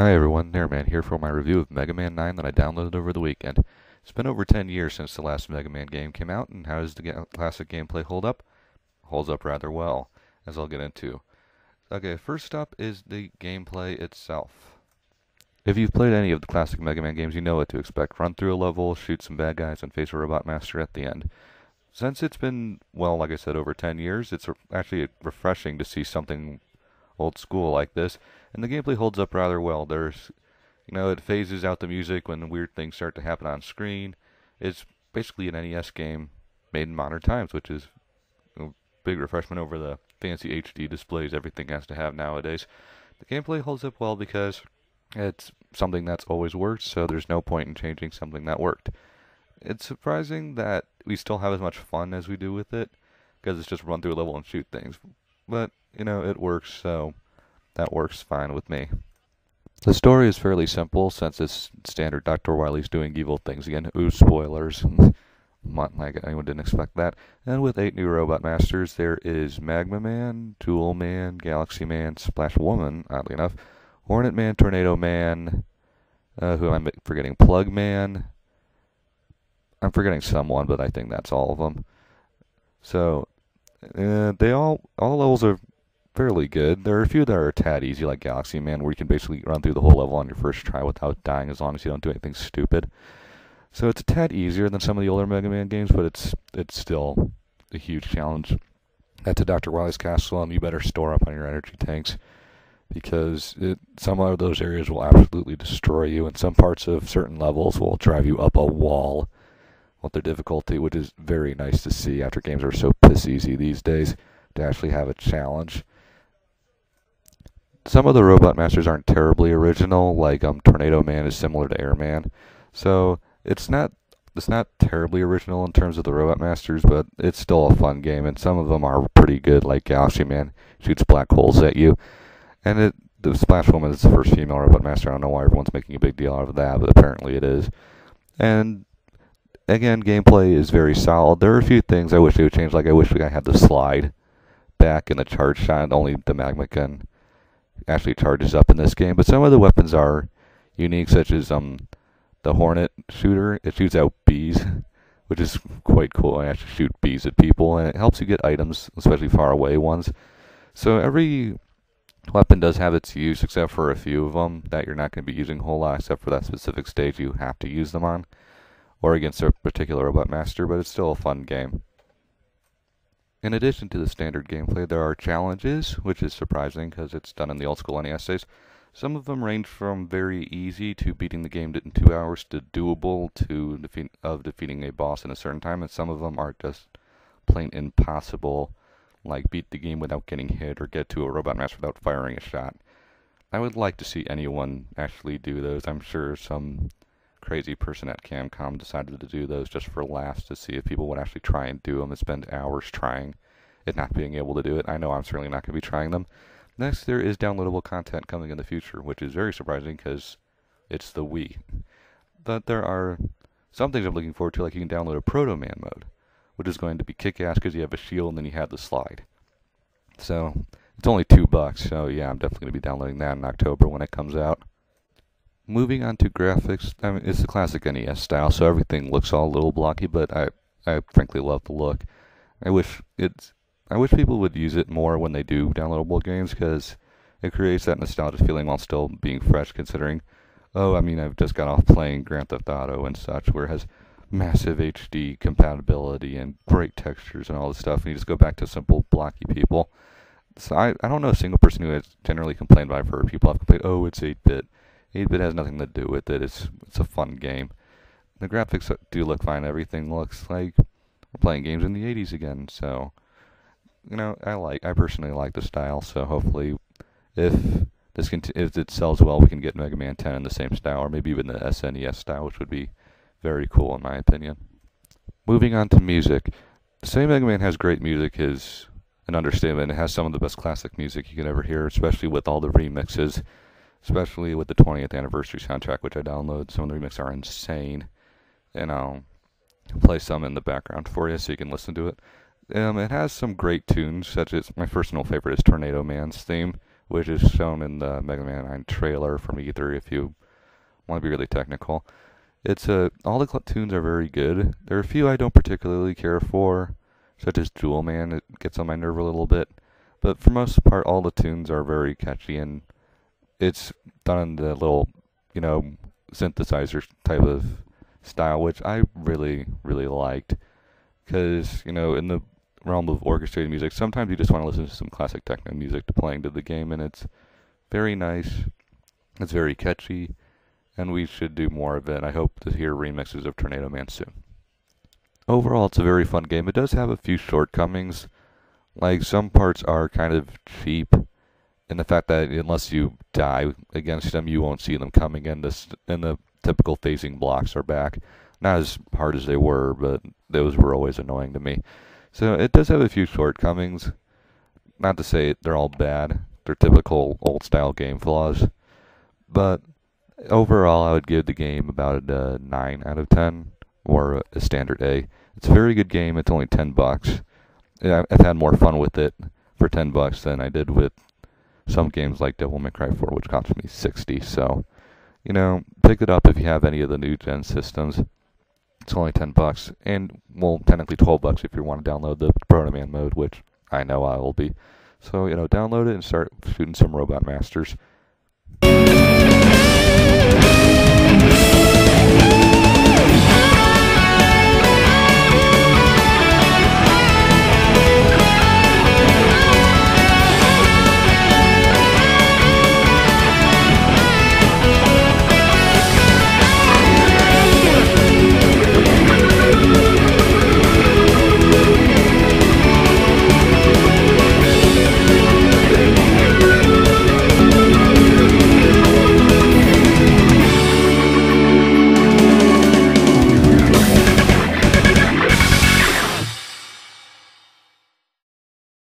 Hi everyone, Airman here for my review of Megaman 9 that I downloaded over the weekend. It's been over 10 years since the last Megaman game came out, and how does the classic gameplay hold up? Holds up rather well, as I'll get into. Okay, first up is the gameplay itself. If you've played any of the classic Mega Man games, you know what to expect. Run through a level, shoot some bad guys, and face a robot master at the end. Since it's been, well, like I said, over 10 years, it's actually refreshing to see something old school like this, and the gameplay holds up rather well. It phases out the music when weird things start to happen on screen. It's basically an NES game made in modern times, which is a big refreshment over the fancy HD displays everything has to have nowadays. The gameplay holds up well because it's something that's always worked, so there's no point in changing something that worked. It's surprising that we still have as much fun as we do with it, because it's just run through a level and shoot things. But, it works, so that works fine with me. The story is fairly simple, since it's standard Dr. Wily's doing evil things again. Ooh, spoilers. Like anyone didn't expect that. And with 8 new robot masters, there is Magma Man, Tool Man, Galaxy Man, Splash Woman, oddly enough, Hornet Man, Tornado Man, who am I forgetting? Plug Man. I'm forgetting someone, but I think that's all of them. So, all the levels are fairly good. There are a few that are a tad easy, like Galaxy Man, where you can basically run through the whole level on your first try without dying, as long as you don't do anything stupid. So it's a tad easier than some of the older Mega Man games, but it's still a huge challenge. At to Dr. Wily's Castle, you better store up on your energy tanks, because some of those areas will absolutely destroy you, and some parts of certain levels will drive you up a wall with their difficulty, which is very nice to see after games are so piss easy these days to actually have a challenge. Some of the Robot Masters aren't terribly original, like Tornado Man is similar to Airman, so it's not terribly original in terms of the Robot Masters, but it's still a fun game, and some of them are pretty good, like Galaxy Man shoots black holes at you, and the Splash Woman is the first female Robot Master. I don't know why everyone's making a big deal out of that, but apparently it is. And again, gameplay is very solid. There are a few things I wish they would change, like I wish I had the slide back in the charge shot. Only the Magma gun actually charges up in this game, but some of the weapons are unique, such as the Hornet shooter. It shoots out bees, which is quite cool. I actually shoot bees at people, and it helps you get items, especially far away ones. So every weapon does have its use, except for a few of them that you're not going to be using a whole lot, except for that specific stage you have to use them on, or against a particular Robot Master, but it's still a fun game. In addition to the standard gameplay, there are challenges, which is surprising because it's done in the old school NES days. Some of them range from very easy to beating the game in 2 hours to doable to defeating a boss in a certain time, and some of them are just plain impossible, like beat the game without getting hit or get to a Robot Master without firing a shot. I would like to see anyone actually do those. I'm sure some crazy person at Camcom decided to do those just for laughs, to see if people would actually try and do them and spend hours trying and not being able to do it. I know I'm certainly not going to be trying them. Next, there is downloadable content coming in the future, which is very surprising because it's the Wii. But there are some things I'm looking forward to, like you can download a Proto Man mode, which is going to be kick-ass because you have a shield and then you have the slide. So it's only $2, so yeah, I'm definitely going to be downloading that in October when it comes out. Moving on to graphics, I mean, it's the classic NES style, so everything looks all a little blocky, but I frankly love the look. I wish people would use it more when they do downloadable games, because it creates that nostalgia feeling while still being fresh, considering, I've just got off playing Grand Theft Auto and such, where it has massive HD compatibility and great textures and all this stuff, and you just go back to simple blocky people. So I don't know a single person who has generally complained, but I've heard people have complained, oh, it's 8-bit. 8-bit has nothing to do with it. It's a fun game. The graphics do look fine. Everything looks like we're playing games in the 80s again. So, I personally like the style. So hopefully, if it sells well, we can get Mega Man 10 in the same style, or maybe even the SNES style, which would be very cool in my opinion. Moving on to music, saying Mega Man has great music is an understatement. It has some of the best classic music you could ever hear, especially with all the remixes. Especially with the 20th anniversary soundtrack, which I downloaded. Some of the remixes are insane, and I'll play some in the background for you so you can listen to it. It has some great tunes, such as my personal favorite is Tornado Man's theme, which is shown in the Mega Man 9 trailer from E3 if you want to be really technical. It's all the tunes are very good. There are a few I don't particularly care for, such as Jewel Man. It gets on my nerve a little bit, but for most part, all the tunes are very catchy, and it's done in the little, synthesizer type of style, which I really, really liked. Because in the realm of orchestrated music, sometimes you just want to listen to some classic techno music to playing to the game, and it's very nice. It's very catchy, and we should do more of it. I hope to hear remixes of Tornado Man soon. Overall, it's a very fun game. It does have a few shortcomings. Like, some parts are kind of cheap in the fact that unless you die against them, you won't see them coming in. And the typical phasing blocks are back. Not as hard as they were, but those were always annoying to me. So it does have a few shortcomings. Not to say they're all bad. They're typical old-style game flaws. But overall, I would give the game about a 9 out of 10, or a standard A. It's a very good game. It's only $10. I've had more fun with it for $10 than I did with some games like Devil May Cry 4, which cost me $60. So, pick it up if you have any of the new gen systems. It's only $10, and well, technically $12 if you want to download the Proto Man mode, which I know I will be. So, download it and start shooting some Robot Masters.